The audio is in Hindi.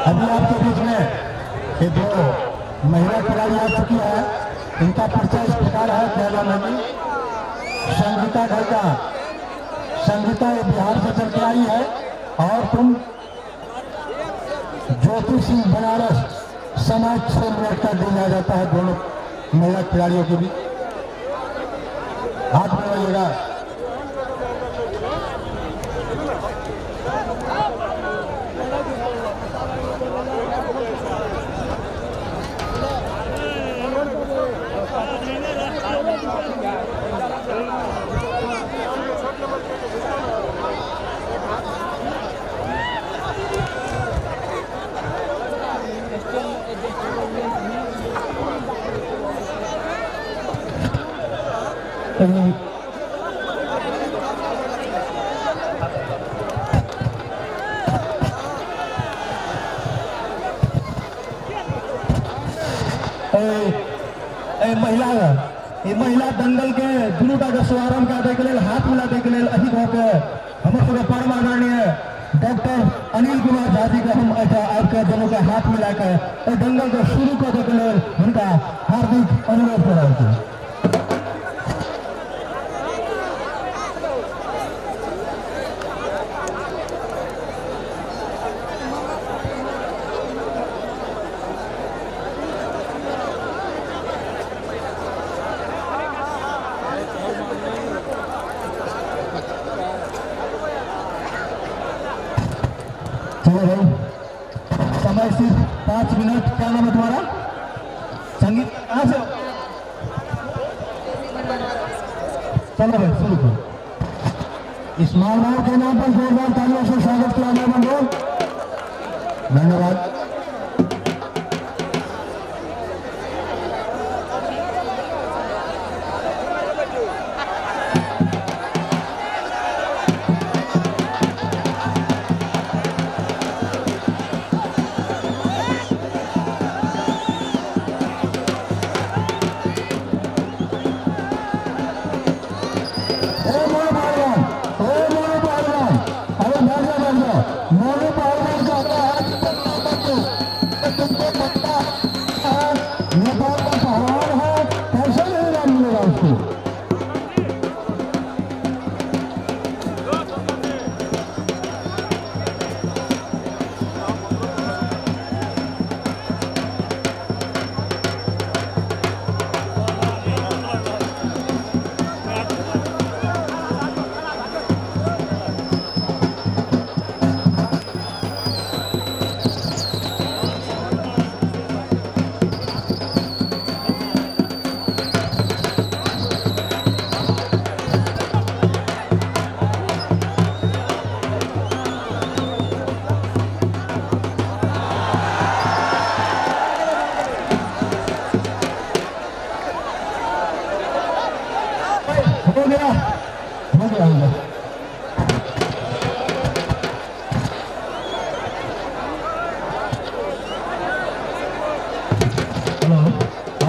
अभी आपके बीच में ये दो महिला खिलाड़ी आ चुकी है, इनका परिचय इस प्रकार है। क्या नाम है जी? संगीता ढलका। संगीता ये बिहार से चल के आई है और तुम ज्योति सिंह बनारस। समाज 6 मिनट का दिया जाता है दोनों महिला खिलाड़ियों के बीच। हाथ मिलाइएगा। महिला दंगल के दुनूटा के शुभारंभ करने के लिए हाथ मिलाने के लिए अधिक होकर हमारे परम आदरणीय डॉक्टर अनिल कुमार झा जी का हम आपके दोनों का हाथ मिलाकर दंगल को शुरू करने के लिए उनका हार्दिक अनुरोध कराते हैं। चलो भाई, समय सिर्फ 5 मिनट। क्या नाम है तुम्हारा? संगीत कहाँ से? चलो भाई शुरू करो। इस मानव के नाम पर जोरदार तालियों से स्वागत किया जाए बंधुओं। धन्यवाद। हो गया।